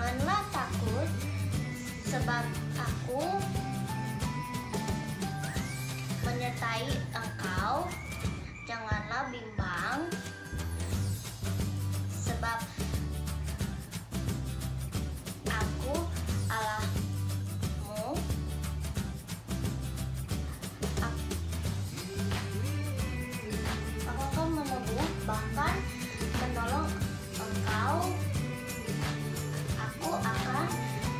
Janganlah takut, sebab aku menyertai engkau. Janganlah bimbang, sebab aku Allahmu. Aku akan menebus, bahkan menolong engkau. Aku akan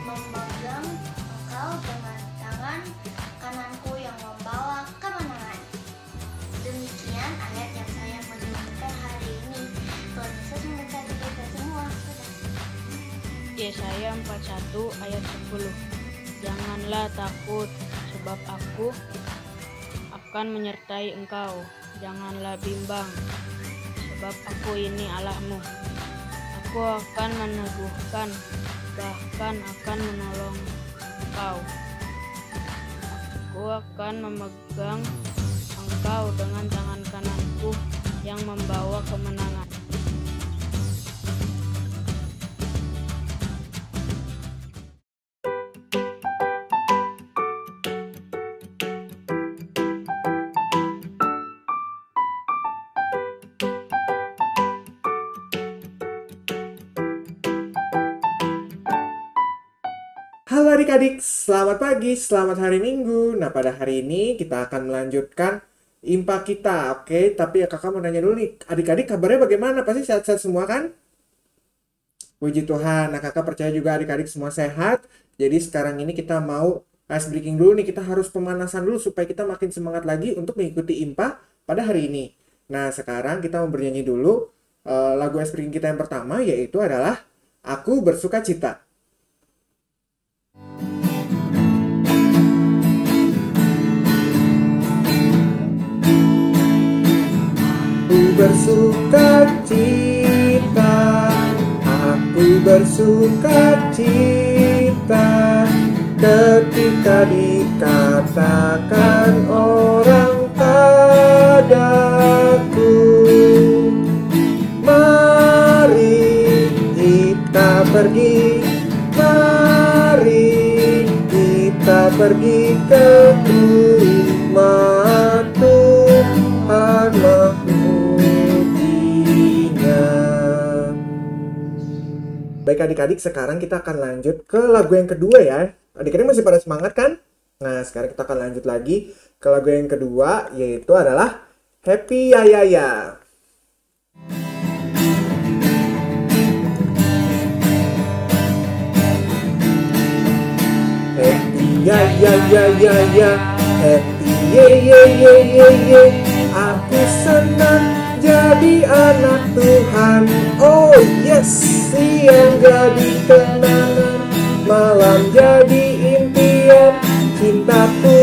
memegang engkau dengan tangan kananku yang membawa kemenangan. Demikian ayat yang saya merenungkan hari ini. Tuhan Yesus memberkati kita semua. Yesaya 41 ayat 10. Janganlah takut, sebab aku akan menyertai engkau. Janganlah bimbang, sebab aku ini Allahmu. Aku akan meneguhkan, bahkan akan menolong engkau. Aku akan memegang engkau dengan tangan kananku yang membawa kemenangan. Halo adik-adik, selamat pagi, selamat hari Minggu. Nah, pada hari ini kita akan melanjutkan IMPA kita, oke? Tapi ya kakak mau nanya dulu nih, adik-adik kabarnya bagaimana? Pasti sehat-sehat semua kan? Puji Tuhan, nah kakak percaya juga adik-adik semua sehat. Jadi sekarang ini kita mau ice breaking dulu nih, kita harus pemanasan dulu supaya kita makin semangat lagi untuk mengikuti IMPA pada hari ini. Nah, sekarang kita mau bernyanyi dulu lagu ice breaking kita yang pertama, yaitu adalah Aku Bersukacita. Aku bersukacita ketika dikatakan orang padaku, mari kita pergi ke rumah Tuhan memujinya. Baik adik-adik, sekarang kita akan lanjut ke lagu yang kedua ya. Adik-adik masih pada semangat kan? Nah, sekarang kita akan lanjut lagi ke lagu yang kedua, yaitu adalah Happy Ya Ya Ya. Happy ya ya ya ya ya, happy ye ye ye ye ye. Aku senang jadi anak Tuhan. Oh yes, siang jadi kenangan, malam jadi impian, cintaku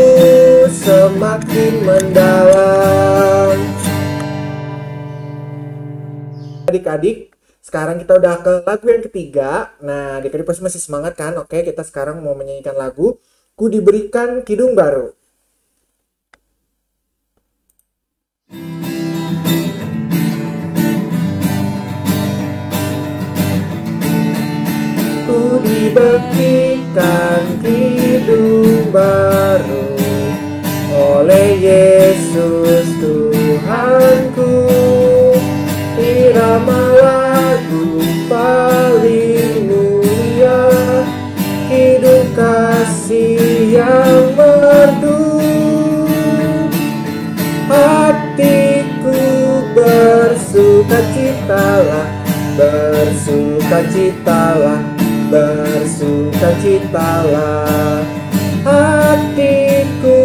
semakin mendalam. Adik-adik, sekarang kita udah ke lagu yang ketiga. Nah, adik-adik pasti masih semangat kan? Oke, kita sekarang mau menyanyikan lagu Ku Diberikan Kidung Baru. Ku diberikan kidung baru oleh Yesus Tuhanku. Irama lagu paling mulia, hidup kasih yang merdu. Hatiku bersukacitalah, bersukacitalah, bersukacitalah. Hatiku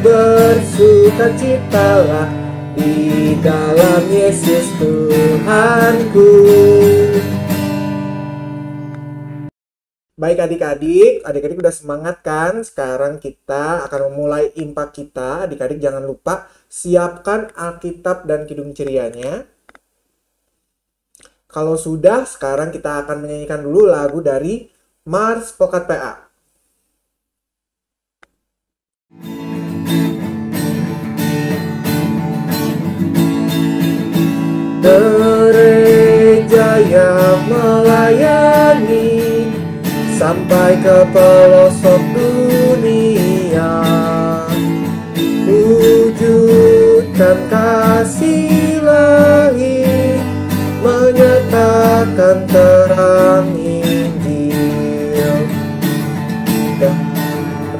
bersukacitalah di dalam Yesus Tuhanku. Baik adik-adik udah semangat kan? Sekarang kita akan memulai IMPA kita. Adik-adik jangan lupa siapkan Alkitab dan Kidung Cerianya. Kalau sudah, sekarang kita akan menyanyikan dulu lagu dari Mars Pokat PA. Gereja yang melayani sampai ke pelosok dunia. Wujudkan kasih ilahi, menyatakan terang Injil. Dan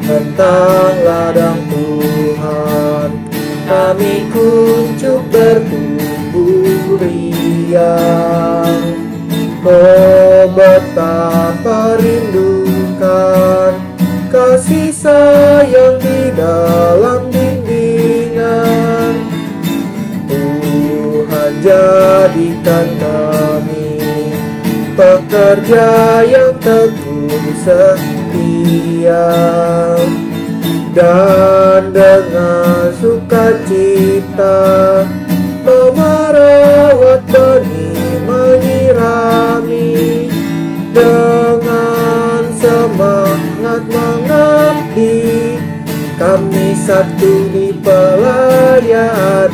tentang ladang Tuhan, kami kuncup bertumbuh riang. Oh, betapa rindukan kasih sayang di dalam bimbingan. Tuhan, jadikan kami pekerja yang tekun setia, dan dengan sukacita merawat benih, menyirami, dengan semangat mengabdi. Kami satu di pelayanan,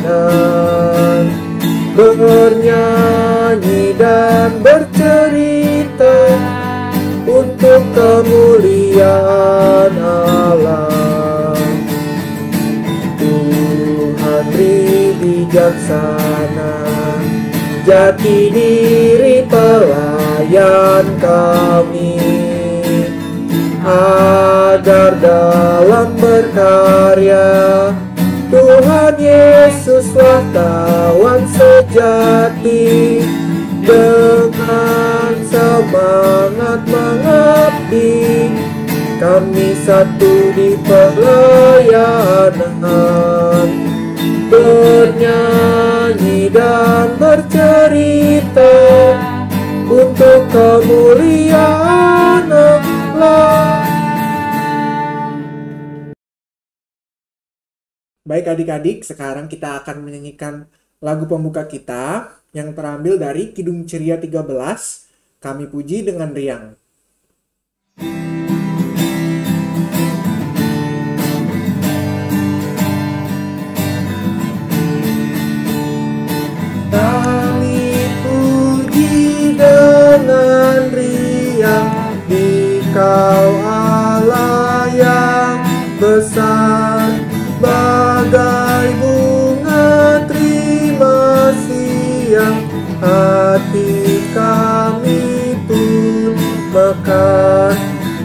bernyanyi dan bercerita untuk kemuliaan Allah. Tuhan beri bijaksana, jati diri pelayan kami, agar dalam berkarya Tuhan Yesus wartawan sejati. Dengan semangat mengabdi, kami satu di pelayanan, bernyanyi dan bercerita untuk kemuliaan Allah. Baik adik-adik, sekarang kita akan menyanyikan lagu pembuka kita yang terambil dari Kidung Ceria 13, Kami Puji dengan Riang. Kami puji dengan riang, Dikau Allah yang besar, bagai bunga terima siang, hati kami pun mekar,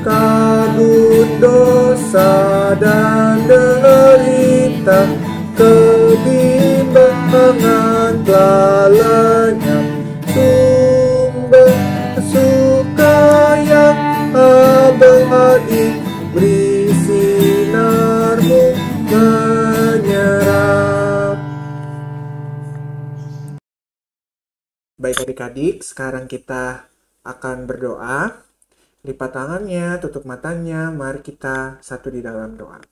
kabut dosa dan derita, kebimbangan telah lenyap, sumber suka yang abadi, beri sinarmu menyerap. Baik adik-adik, sekarang kita akan berdoa. Lipat tangannya, tutup matanya, mari kita satu di dalam doa.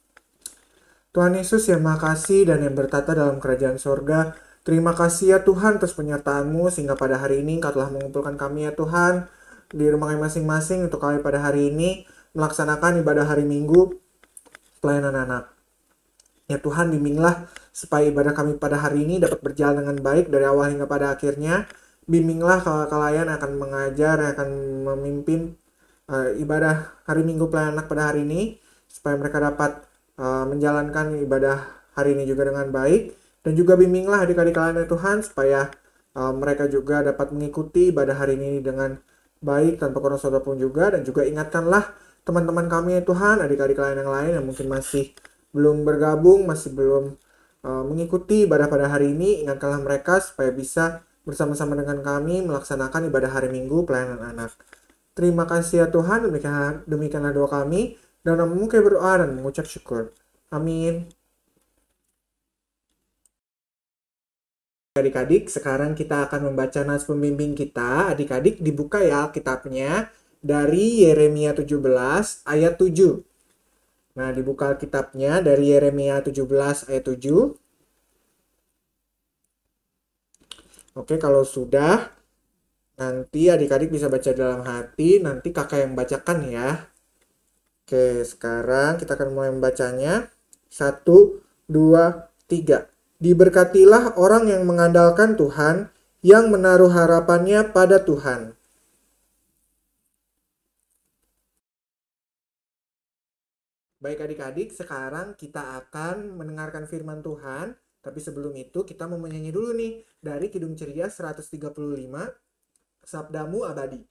Tuhan Yesus yang Maha Kasih dan yang bertata dalam kerajaan sorga, terima kasih ya Tuhan atas penyertaan-Mu sehingga pada hari ini Engkau telah mengumpulkan kami ya Tuhan di rumah kami masing-masing untuk kami pada hari ini melaksanakan ibadah hari Minggu pelayanan anak. Ya Tuhan, bimbinglah supaya ibadah kami pada hari ini dapat berjalan dengan baik dari awal hingga pada akhirnya. Bimbinglah kakak-kakak yang akan mengajar, yang akan memimpin ibadah hari Minggu pelayanan anak pada hari ini, supaya mereka dapat menjalankan ibadah hari ini juga dengan baik. Dan juga bimbinglah adik-adik kalian ya Tuhan, supaya mereka juga dapat mengikuti ibadah hari ini dengan baik tanpa kurang suatu pun juga. Dan juga ingatkanlah teman-teman kami ya Tuhan, adik-adik kalian yang lain yang mungkin masih belum bergabung, masih belum mengikuti ibadah pada hari ini. Ingatkanlah mereka supaya bisa bersama-sama dengan kami melaksanakan ibadah hari Minggu pelayanan anak. Terima kasih ya Tuhan, demikianlah doa kami. Dan namamu kami berdoa dan mengucap syukur. Amin. Adik-adik, sekarang kita akan membaca nas pembimbing kita. Adik-adik dibuka ya Alkitabnya dari Yeremia 17 ayat 7. Nah, dibuka Alkitabnya dari Yeremia 17 ayat 7. Oke, kalau sudah, nanti adik-adik bisa baca dalam hati, nanti kakak yang bacakan ya. Oke, sekarang kita akan mulai membacanya. 1, 2, 3. Diberkatilah orang yang mengandalkan Tuhan, yang menaruh harapannya pada Tuhan. Baik adik-adik, sekarang kita akan mendengarkan firman Tuhan. Tapi sebelum itu kita mau menyanyi dulu nih dari Kidung Ceria 135, Sabdamu Abadi.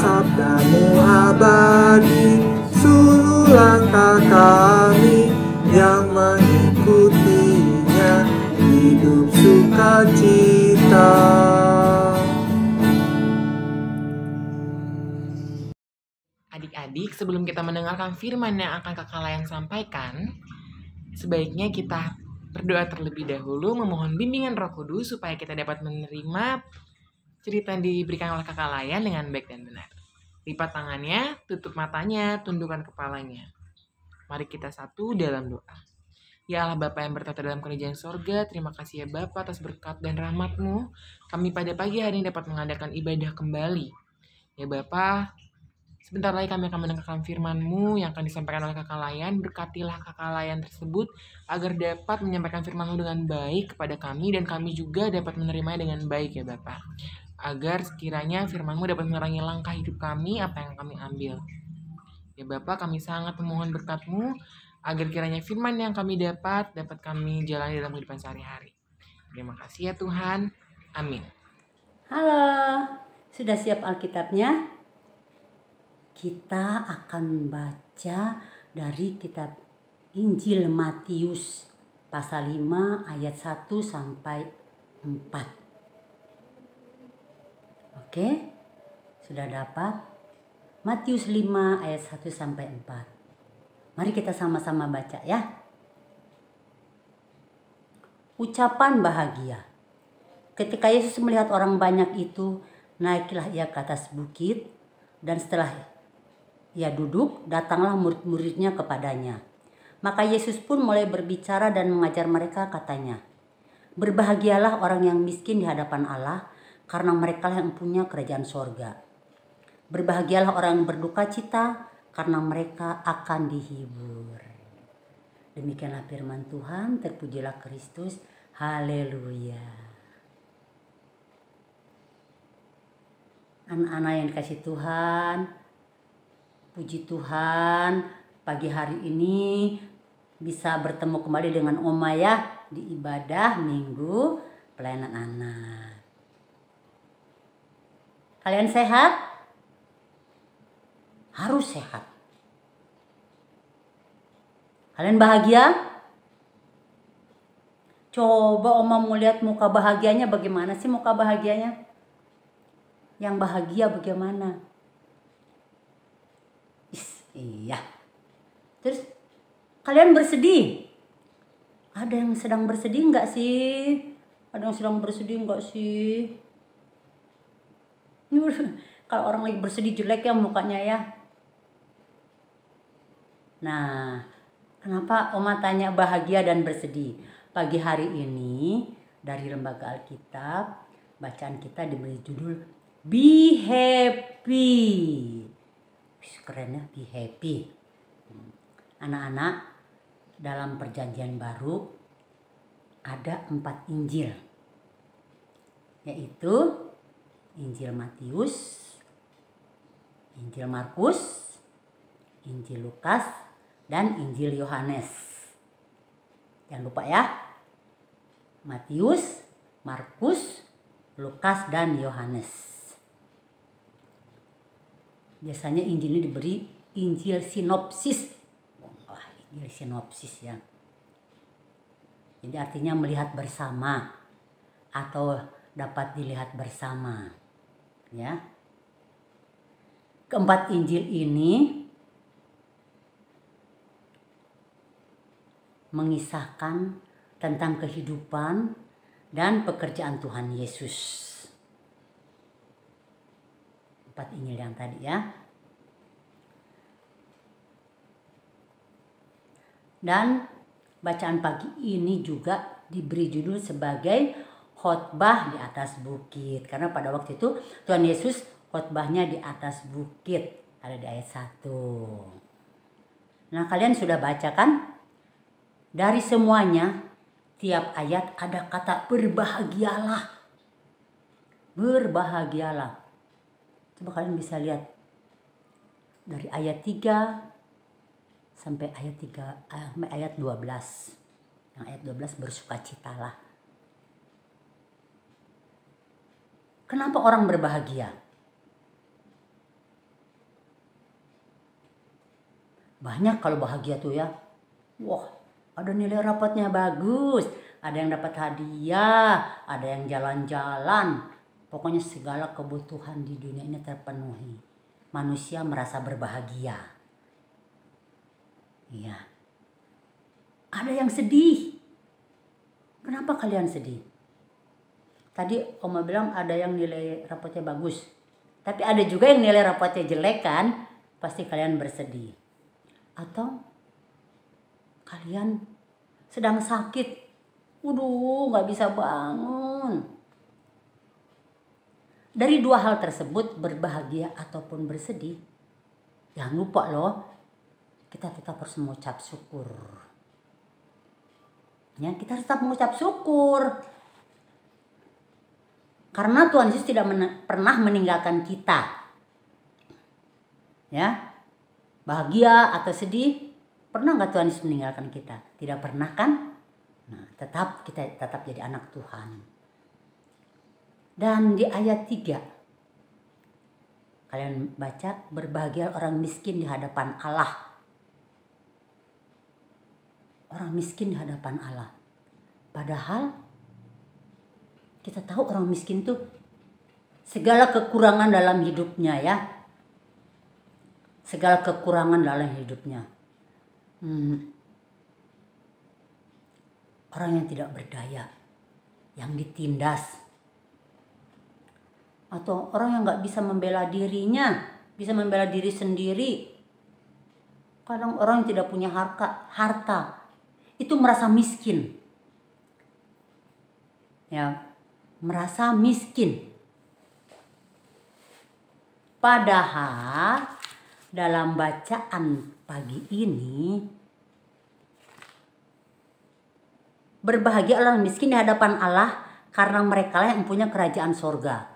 Sabdamu abadi, suluh langkah kami yang mengikutinya, hidup sukacita. Adik-adik, sebelum kita mendengarkan firman yang akan Kakak Layan sampaikan, sebaiknya kita berdoa terlebih dahulu, memohon bimbingan Roh Kudus supaya kita dapat menerima cerita yang diberikan oleh Kakak Layan dengan baik dan benar. Lipat tangannya, tutup matanya, tundukkan kepalanya. Mari kita satu dalam doa. Ya Allah Bapa yang bertata dalam kerajaan sorga, terima kasih ya Bapa atas berkat dan rahmat-Mu. Kami pada pagi hari ini dapat mengadakan ibadah kembali. Ya Bapa, sebentar lagi kami akan mendengarkan firman-Mu yang akan disampaikan oleh Kakak Layan. Berkatilah Kakak Layan tersebut agar dapat menyampaikan firman-Mu dengan baik kepada kami dan kami juga dapat menerimanya dengan baik ya Bapa. Agar sekiranya firman-Mu dapat menerangi langkah hidup kami, apa yang kami ambil. Ya Bapa, kami sangat memohon berkat-Mu agar kiranya firman yang kami dapat kami jalani dalam kehidupan sehari-hari. Terima kasih ya Tuhan. Amin. Halo, sudah siap Alkitabnya? Kita akan baca dari kitab Injil Matius pasal 5 ayat 1 sampai 4. Oke, sudah dapat? Matius 5 ayat 1 sampai 4. Mari kita sama-sama baca ya. Ucapan bahagia. Ketika Yesus melihat orang banyak itu, naiklah ia ke atas bukit, dan setelah ia duduk, datanglah murid-muridnya kepadanya. Maka Yesus pun mulai berbicara dan mengajar mereka, katanya, "Berbahagialah orang yang miskin di hadapan Allah, karena mereka yang punya kerajaan sorga. Berbahagialah orang yang berduka cita, karena mereka akan dihibur." Demikianlah firman Tuhan, terpujilah Kristus, haleluya. Anak-anak yang dikasih Tuhan, puji Tuhan, pagi hari ini bisa bertemu kembali dengan Oma ya di ibadah minggu pelayanan anak. Kalian sehat? Harus sehat. Kalian bahagia? Coba Oma mau lihat muka bahagianya bagaimana sih muka bahagianya? Yang bahagia bagaimana? Iya. Terus kalian bersedih? Ada yang sedang bersedih enggak sih? Ada yang sedang bersedih enggak sih? Kalau orang lagi bersedih jelek ya mukanya ya. Nah, kenapa Oma tanya bahagia dan bersedih? Pagi hari ini dari Lembaga Alkitab, bacaan kita diberi judul Be Happy. Keren ya, be happy. Anak-anak, dalam perjanjian baru ada 4 Injil. Yaitu Injil Matius, Injil Markus, Injil Lukas, dan Injil Yohanes. Jangan lupa ya. Matius, Markus, Lukas, dan Yohanes. Biasanya Injil ini diberi Injil sinopsis. Wah, Injil sinopsis ya. Jadi artinya melihat bersama atau dapat dilihat bersama. Ya. Keempat Injil ini mengisahkan tentang kehidupan dan pekerjaan Tuhan Yesus. 4 Injil yang tadi ya. Dan bacaan pagi ini juga diberi judul sebagai khotbah di atas bukit. Karena pada waktu itu Tuhan Yesus khotbahnya di atas bukit. Ada di ayat 1. Nah, kalian sudah baca kan? Dari semuanya, tiap ayat ada kata berbahagialah. Berbahagialah. Coba kalian bisa lihat dari ayat 3 sampai ayat 12. Yang ayat 12 bersukacitalah. Kenapa orang berbahagia? Banyak kalau bahagia tuh ya. Wah, ada nilai rapotnya bagus, ada yang dapat hadiah, ada yang jalan-jalan. Pokoknya segala kebutuhan di dunia ini terpenuhi. Manusia merasa berbahagia. Iya. Ada yang sedih. Kenapa kalian sedih? Tadi Oma bilang ada yang nilai rapotnya bagus. Tapi ada juga yang nilai rapotnya jelek kan? Pasti kalian bersedih. Atau kalian sedang sakit. Gak bisa bangun. Dari dua hal tersebut, berbahagia ataupun bersedih, jangan lupa loh, kita tetap harus mengucap syukur. Ya, kita tetap mengucap syukur. Karena Tuhan Yesus tidak pernah meninggalkan kita. Ya, bahagia atau sedih, pernah nggak Tuhan Yesus meninggalkan kita? Tidak pernah kan? Nah, kita tetap jadi anak Tuhan. Dan di ayat 3, kalian baca, berbahagia orang miskin di hadapan Allah. Orang miskin di hadapan Allah. Padahal kita tahu orang miskin tuh segala kekurangan dalam hidupnya ya. Segala kekurangan dalam hidupnya. Orang yang tidak berdaya, yang ditindas. Atau orang yang gak bisa membela dirinya, bisa membela diri sendiri. Kadang orang yang tidak punya harta, itu merasa miskin. Ya, merasa miskin. Padahal dalam bacaan pagi ini, berbahagia orang miskin di hadapan Allah karena mereka lah yang punya kerajaan sorga.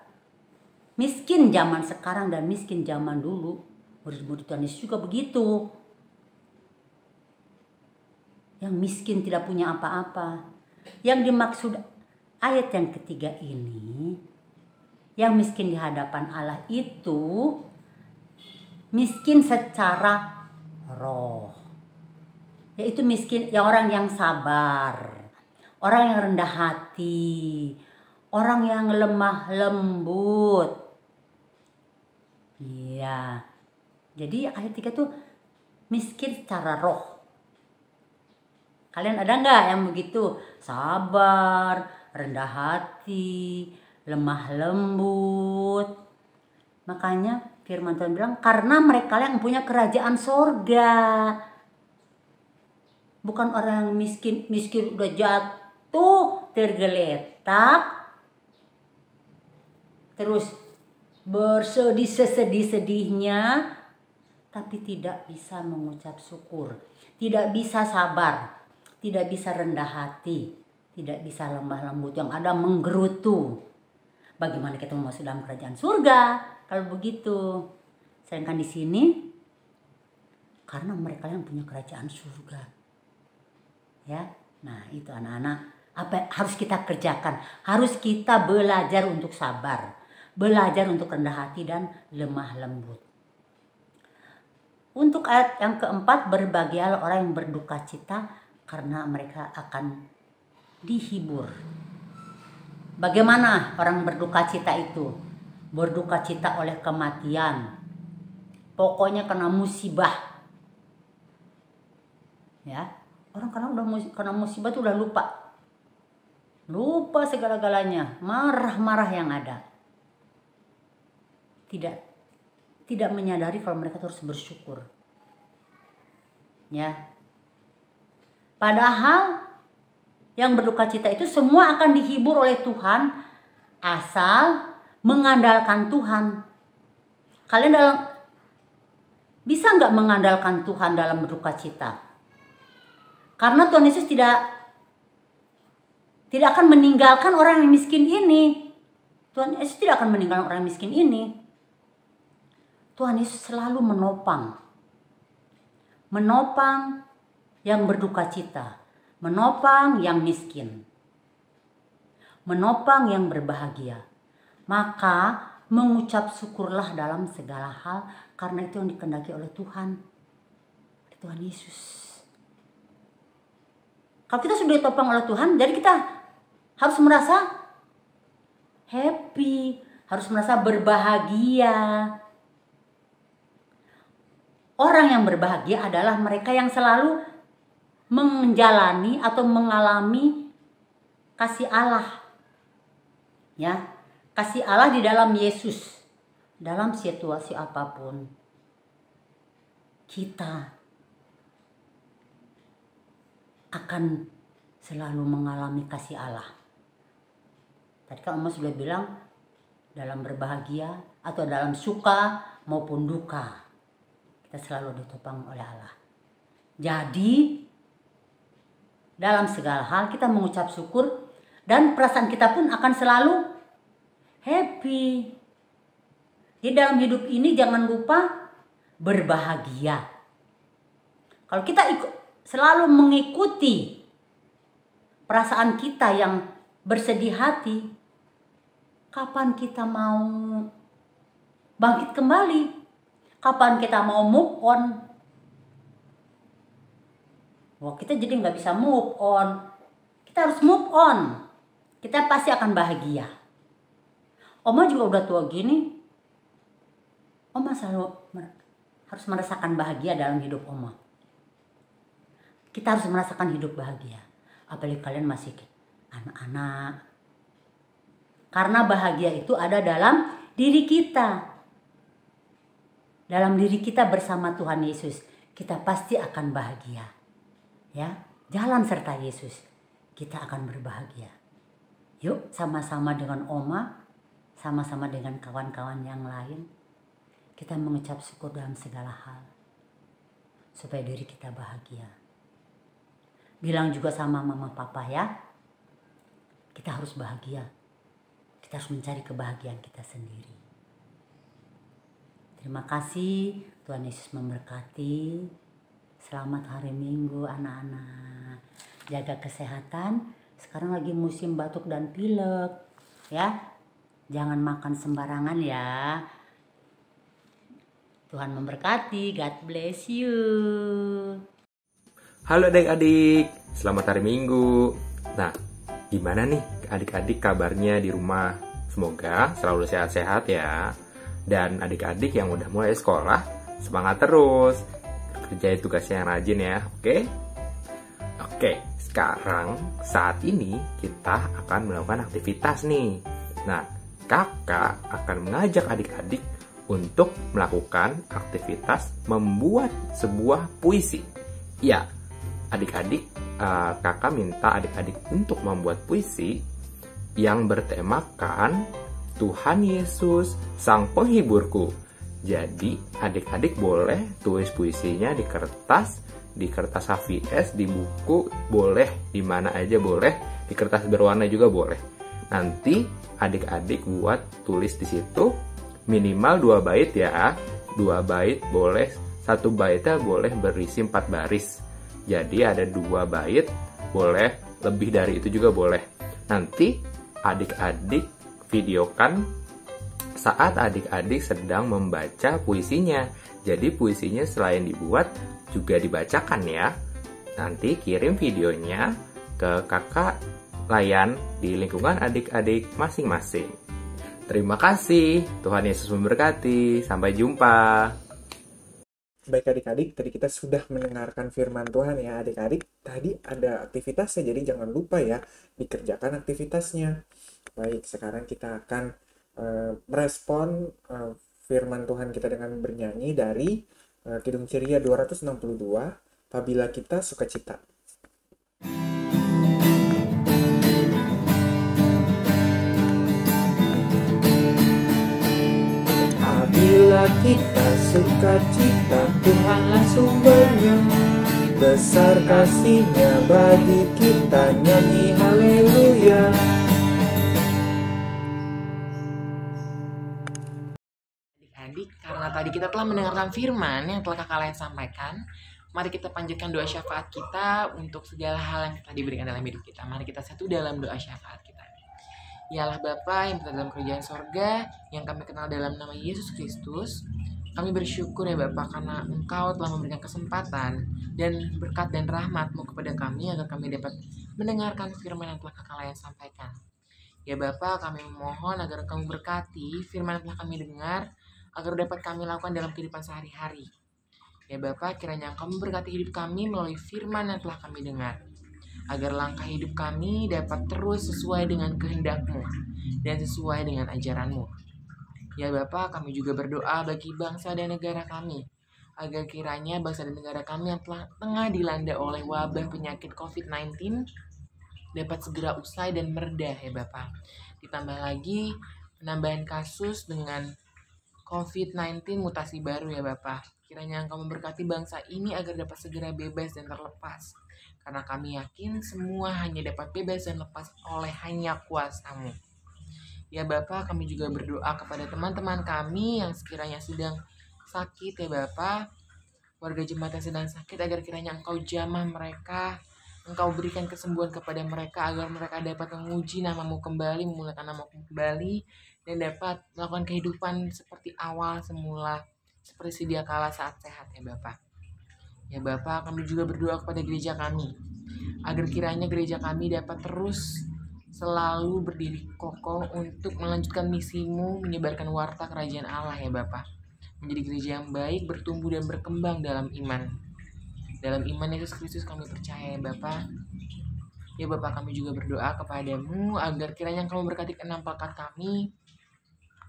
Miskin zaman sekarang dan miskin zaman dulu, murid-murid Tuhan Yesus juga begitu. Yang miskin tidak punya apa-apa. Yang dimaksud ayat yang ketiga ini, yang miskin di hadapan Allah itu miskin secara roh. Yaitu miskin ya orang yang sabar, orang yang rendah hati, orang yang lemah lembut. Iya. Jadi ayat 3 tuh miskin secara roh. Kalian ada nggak yang begitu? Sabar, rendah hati, lemah lembut. Makanya firman Tuhan bilang, karena mereka yang punya kerajaan sorga. Bukan orang yang miskin udah jatuh, tergeletak, terus bersedih sesedih-sedihnya, tapi tidak bisa mengucap syukur, tidak bisa sabar, tidak bisa rendah hati, tidak bisa lemah lembut, yang ada menggerutu. Bagaimana kita mau masuk dalam kerajaan surga kalau begitu? Sedangkan di sini, karena mereka yang punya kerajaan surga. Ya, nah itu anak-anak, apa yang harus kita kerjakan? Harus kita belajar untuk sabar. Belajar untuk rendah hati dan lemah lembut. Untuk ayat yang keempat, berbahagialah orang yang berduka cita karena mereka akan dihibur. Bagaimana orang berduka cita itu? Berduka cita oleh kematian. Pokoknya kena musibah. Ya, orang karena udah kena musibah tuh udah lupa. Lupa segala-galanya, marah-marah yang ada. Tidak menyadari kalau mereka harus bersyukur. Ya. Padahal yang berduka cita itu semua akan dihibur oleh Tuhan asal mengandalkan Tuhan. Kalian bisa nggak mengandalkan Tuhan dalam berduka cita? Karena Tuhan Yesus tidak akan meninggalkan orang yang miskin ini. Tuhan Yesus tidak akan meninggalkan orang miskin ini. Tuhan Yesus selalu menopang yang berduka cita, menopang yang miskin, menopang yang berbahagia. Maka mengucap syukurlah dalam segala hal, karena itu yang dikehendaki oleh Tuhan Yesus. Kalau kita sudah ditopang oleh Tuhan, jadi kita harus merasa happy, harus merasa berbahagia. Orang yang berbahagia adalah mereka yang selalu menjalani atau mengalami kasih Allah. Ya, kasih Allah di dalam Yesus. Dalam situasi apapun, kita akan selalu mengalami kasih Allah. Tadi kan Oma sudah bilang, dalam berbahagia atau dalam suka maupun duka, kita selalu ditopang oleh Allah. Jadi dalam segala hal kita mengucap syukur, dan perasaan kita pun akan selalu happy. Di dalam hidup ini jangan lupa berbahagia. Kalau kita selalu mengikuti perasaan kita yang bersedih hati, kapan kita mau bangkit kembali? Kapan kita mau move on? Wah, kita jadi nggak bisa move on. Kita harus move on. Kita pasti akan bahagia. Oma juga udah tua gini. Oma selalu harus merasakan bahagia dalam hidup Oma. Kita harus merasakan hidup bahagia. Apalagi kalian masih anak-anak. Karena bahagia itu ada dalam diri kita. Dalam diri kita bersama Tuhan Yesus, kita pasti akan bahagia. Ya, jalan serta Yesus, kita akan berbahagia. Yuk, sama-sama dengan Oma, sama-sama dengan kawan-kawan yang lain, kita mengucap syukur dalam segala hal, supaya diri kita bahagia. Bilang juga sama mama papa ya, kita harus bahagia. Kita harus mencari kebahagiaan kita sendiri. Terima kasih, Tuhan Yesus memberkati. Selamat hari Minggu anak-anak. Jaga kesehatan. Sekarang lagi musim batuk dan pilek, ya. Jangan makan sembarangan ya. Tuhan memberkati. God bless you. Halo adik-adik, selamat hari Minggu. Nah, gimana nih adik-adik kabarnya di rumah? Semoga selalu sehat-sehat ya. Dan adik-adik yang udah mulai sekolah, semangat terus. Kerjain tugasnya yang rajin ya, oke? Oke, sekarang saat ini kita akan melakukan aktivitas nih. Nah, kakak akan mengajak adik-adik untuk melakukan aktivitas membuat sebuah puisi. Ya, adik-adik, kakak minta adik-adik untuk membuat puisi yang bertemakan Tuhan Yesus Sang Penghiburku. Jadi adik-adik boleh tulis puisinya di kertas HVS, di buku boleh, di mana aja boleh, di kertas berwarna juga boleh. Nanti adik-adik buat tulis di situ minimal 2 bait ya. 2 bait boleh, 1 baitnya boleh berisi 4 baris. Jadi ada 2 bait, boleh lebih dari itu juga boleh. Nanti adik-adik videokan saat adik-adik sedang membaca puisinya. Jadi puisinya selain dibuat juga dibacakan ya. Nanti kirim videonya ke kakak Layan di lingkungan adik-adik masing-masing. Terima kasih. Tuhan Yesus memberkati. Sampai jumpa. Baik adik-adik, tadi kita sudah mendengarkan firman Tuhan ya adik-adik. Tadi ada aktivitasnya, jadi jangan lupa ya dikerjakan aktivitasnya. Baik, sekarang kita akan merespon firman Tuhan kita dengan bernyanyi dari Kidung Ceria 262, Apabila Kita Sukacita. Apabila kita sukacita, Tuhanlah sumbernya. Besar kasih-Nya bagi kita, nyanyi haleluya. karena tadi kita telah mendengarkan firman yang telah kakak lain sampaikan, mari kita panjatkan doa syafaat kita untuk segala hal yang telah diberikan dalam hidup kita. Mari kita satu dalam doa syafaat kita. Ya Allah Bapa yang berada dalam kerajaan sorga, yang kami kenal dalam nama Yesus Kristus, kami bersyukur ya Bapa karena Engkau telah memberikan kesempatan dan berkat dan rahmat-Mu kepada kami agar kami dapat mendengarkan firman yang telah kakak lain sampaikan. Ya Bapa, kami memohon agar Engkau berkati firman yang telah kami dengar, agar dapat kami lakukan dalam kehidupan sehari-hari. Ya Bapa, kiranya Engkau memberkati hidup kami melalui firman yang telah kami dengar, agar langkah hidup kami dapat terus sesuai dengan kehendak-Mu dan sesuai dengan ajaran-Mu. Ya Bapa, kami juga berdoa bagi bangsa dan negara kami, agar kiranya bangsa dan negara kami yang tengah dilanda oleh wabah penyakit COVID-19 dapat segera usai dan mereda ya Bapak. Ditambah lagi penambahan kasus dengan COVID-19 mutasi baru ya Bapak. Kiranya Engkau memberkati bangsa ini agar dapat segera bebas dan terlepas. Karena kami yakin semua hanya dapat bebas dan lepas oleh hanya kuasa-Mu. Ya Bapak, kami juga berdoa kepada teman-teman kami yang sekiranya sedang sakit ya Bapak. Warga jemaat yang sedang sakit agar kiranya Engkau jamah mereka, Engkau berikan kesembuhan kepada mereka agar mereka dapat memuji nama-Mu kembali, memuliakan nama-Mu kembali, dan dapat melakukan kehidupan seperti awal semula, seperti sedia kala saat sehat ya Bapak. Ya Bapak, kami juga berdoa kepada gereja kami, agar kiranya gereja kami dapat terus selalu berdiri kokoh untuk melanjutkan misi-Mu, menyebarkan warta kerajaan Allah ya Bapak. Menjadi gereja yang baik, bertumbuh dan berkembang dalam iman. Dalam iman Yesus Kristus kami percaya ya Bapa. Ya Bapa, kami juga berdoa kepada-Mu agar kiranya Engkau memberkati keenam pekat kami,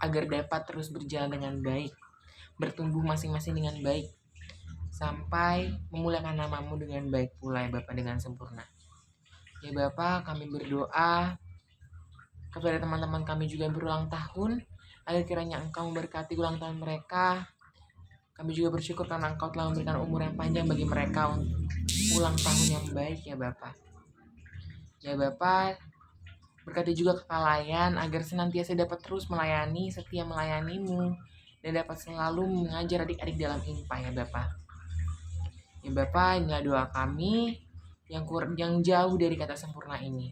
agar dapat terus berjalan dengan baik, bertumbuh masing-masing dengan baik, sampai memuliakan nama-Mu dengan baik pula ya Bapa, dengan sempurna. Ya Bapa, kami berdoa kepada teman-teman kami juga yang berulang tahun, agar kiranya Engkau memberkati ulang tahun mereka. Kami juga bersyukur karena Engkau telah memberikan umur yang panjang bagi mereka untuk ulang tahun yang baik ya Bapak. Ya Bapak, berkati juga kelalaian agar senantiasa dapat terus melayani, setia melayani-Mu, dan dapat selalu mengajar adik-adik dalam IMPA ya Bapak. Ya Bapak, inilah doa kami yang jauh dari kata sempurna ini.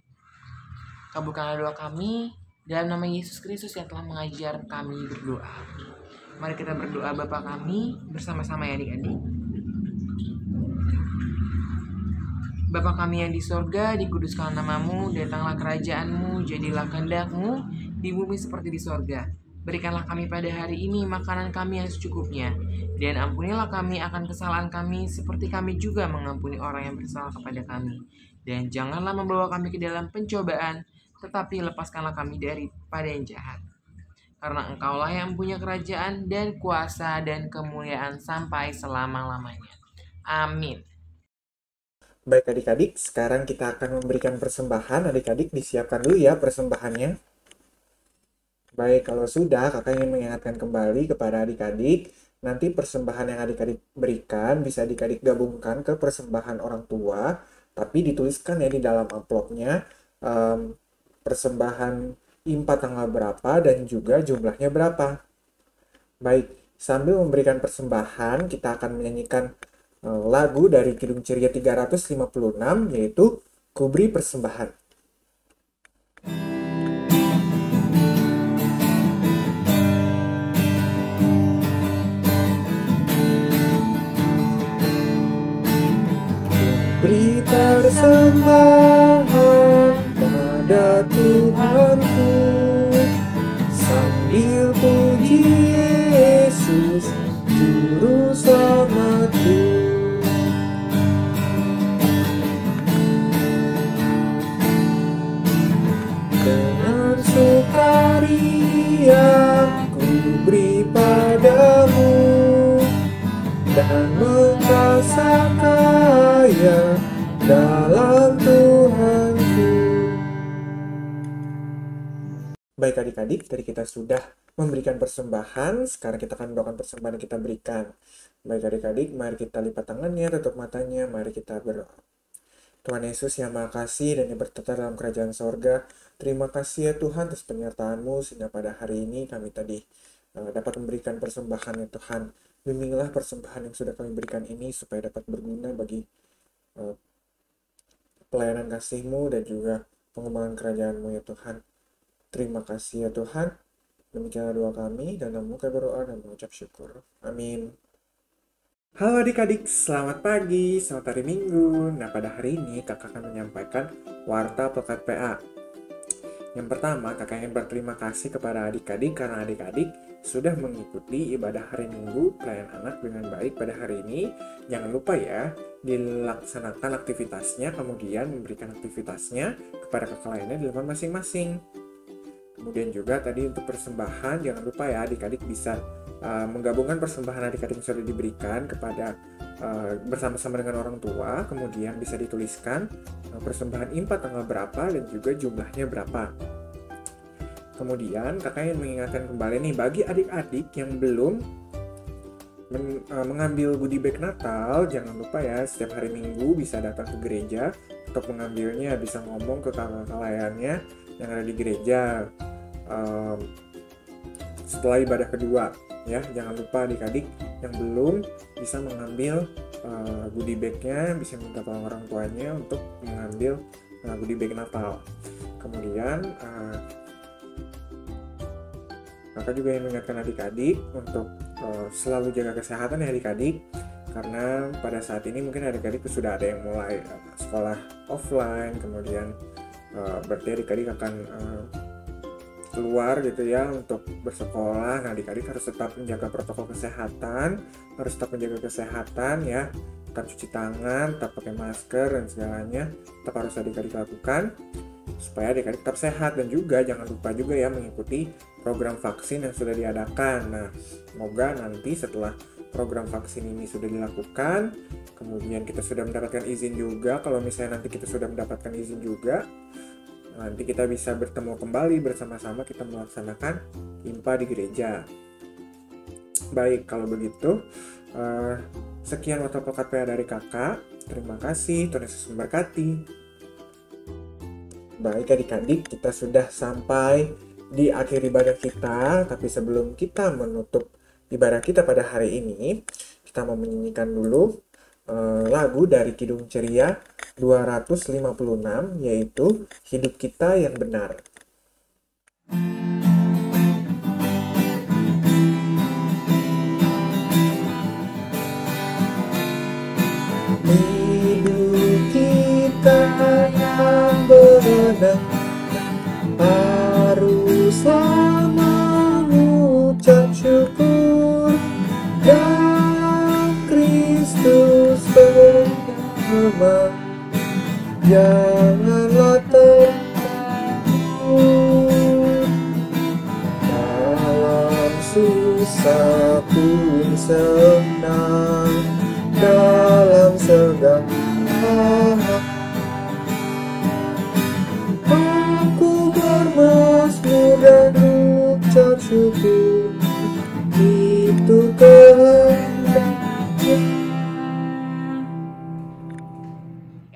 Kabulkanlah doa kami dalam nama Yesus Kristus yang telah mengajar kami berdoa. Mari kita berdoa Bapa kami bersama-sama ya adik-adik. Bapa kami yang di sorga, dikuduskanlah nama-Mu, datanglah kerajaan-Mu, jadilah kehendak-Mu di bumi seperti di sorga. Berikanlah kami pada hari ini makanan kami yang secukupnya, dan ampunilah kami akan kesalahan kami seperti kami juga mengampuni orang yang bersalah kepada kami. Dan janganlah membawa kami ke dalam pencobaan, tetapi lepaskanlah kami daripada yang jahat. Karena Engkaulah yang punya kerajaan dan kuasa dan kemuliaan sampai selama-lamanya. Amin. Baik adik-adik, sekarang kita akan memberikan persembahan. Adik-adik disiapkan dulu ya persembahannya. Baik, kalau sudah, kakak ingin mengingatkan kembali kepada adik-adik, nanti persembahan yang adik-adik berikan bisa adik-adik gabungkan ke persembahan orang tua, tapi dituliskan ya di dalam amplopnya persembahan IMPA tanggal berapa dan juga jumlahnya berapa. Baik, sambil memberikan persembahan, kita akan menyanyikan lagu dari Kidung Ceria 356, yaitu Kuberi Persembahan. Kuberi persembahan pada Tuhanku, sambil puji Yesus Juru Selamatku. Dengan sukaria ku beri padamu, dan Engkau kaya dalam Tuhanku. Baik adik-adik, tadi kita sudah memberikan persembahan, sekarang kita akan melakukan persembahan yang kita berikan. Baik adik-adik, mari kita lipat tangannya, tutup matanya, mari kita berdoa. Tuhan Yesus yang Maha Kasih dan yang bertata dalam kerajaan sorga, terima kasih ya Tuhan atas penyertaan-Mu sehingga pada hari ini kami tadi dapat memberikan persembahan ya Tuhan. Bimbinglah persembahan yang sudah kami berikan ini supaya dapat berguna bagi pelayanan kasih-Mu dan juga pengembangan kerajaan-Mu ya Tuhan. Terima kasih ya Tuhan. Demikianlah doa kami dan kami berdoa dan mengucap syukur. Amin. Halo adik-adik, selamat pagi, selamat hari Minggu. Nah, pada hari ini kakak akan menyampaikan warta pekat PA. Yang pertama, kakak ingin berterima kasih kepada adik-adik karena adik-adik sudah mengikuti ibadah hari Minggu pelayan anak dengan baik pada hari ini. Jangan lupa ya, dilaksanakan aktivitasnya, kemudian memberikan aktivitasnya kepada kakak lainnya di rumah masing-masing. Kemudian juga tadi untuk persembahan, jangan lupa ya adik-adik bisa menggabungkan persembahan adik-adik yang sudah diberikan kepada bersama-sama dengan orang tua, kemudian bisa dituliskan persembahan IMPA tanggal berapa dan juga jumlahnya berapa. Kemudian kakak ingin mengingatkan kembali nih bagi adik-adik yang belum mengambil goodie bag Natal, jangan lupa ya setiap hari Minggu bisa datang ke gereja untuk mengambilnya, bisa ngomong ke kakak layannya yang ada di gereja setelah ibadah kedua ya. Jangan lupa adik-adik yang belum bisa mengambil goodie bagnya bisa minta tolong orang tuanya untuk mengambil goodie bag Natal. Kemudian kakak juga ingin mengingatkan adik-adik untuk selalu jaga kesehatan ya adik-adik, karena pada saat ini mungkin adik-adik sudah ada yang mulai sekolah offline, kemudian berarti adik-adik akan keluar gitu ya untuk bersekolah. Nah, adik-adik harus tetap menjaga protokol kesehatan, harus tetap menjaga kesehatan ya, tetap cuci tangan, tetap pakai masker dan segalanya tetap harus adik-adik lakukan supaya adik-adik tetap sehat. Dan juga jangan lupa juga ya mengikuti program vaksin yang sudah diadakan. Nah, semoga nanti setelah program vaksin ini sudah dilakukan, kemudian kita sudah mendapatkan izin juga, kalau misalnya nanti kita sudah mendapatkan izin juga, nanti kita bisa bertemu kembali bersama-sama kita melaksanakan IMPA di gereja. Baik, kalau begitu sekian warta pekat PA dari kakak. Terima kasih, Tuhan Yesus memberkati. Baik adik-adik, kita sudah sampai di akhir ibadah kita, tapi sebelum kita menutup ibadah kita pada hari ini, kita mau menyanyikan dulu lagu dari Kidung Ceria 256, yaitu Hidup Kita Yang Benar. Hidup kita yang benar haruslah mengucap syukur dan Kristus bersama. Janganlah takut dalam susah pun senang, dalam segala aku bermazmur dan ucap syukur, itu kehendak.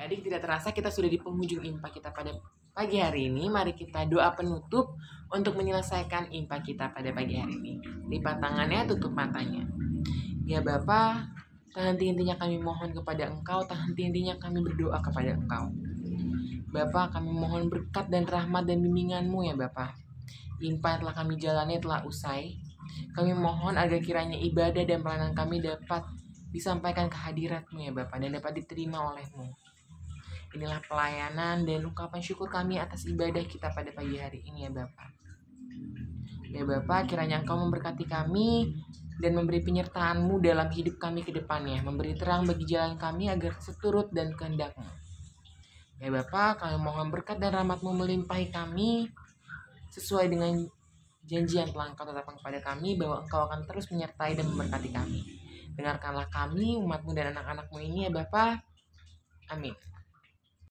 Adik, tidak terasa kita sudah di penghujung IMPA kita pada pagi hari ini. Mari kita doa penutup untuk menyelesaikan IMPA kita pada pagi hari ini. Lipat tangannya, tutup matanya. Ya Bapa, tak henti-hentinya kami mohon kepada Engkau, tak henti-hentinya kami berdoa kepada Engkau. Bapa, kami mohon berkat dan rahmat dan bimbingan-Mu ya Bapa. IMPA yang telah kami jalani telah usai. Kami mohon agar kiranya ibadah dan pelayanan kami dapat disampaikan ke hadirat-Mu ya Bapa, dan dapat diterima oleh-Mu. Inilah pelayanan dan ungkapan syukur kami atas ibadah kita pada pagi hari ini ya Bapa. Ya Bapa, kiranya Engkau memberkati kami dan memberi penyertaan-Mu dalam hidup kami ke depannya, memberi terang bagi jalan kami agar seturut dan kehendak-Mu. Ya Bapa, kami mohon berkat dan rahmat-Mu melimpahi kami sesuai dengan janji yang telah Engkau tetapkan kepada kami, bahwa Engkau akan terus menyertai dan memberkati kami. Dengarkanlah kami, umat-Mu dan anak-anak-Mu ini ya Bapa. Amin.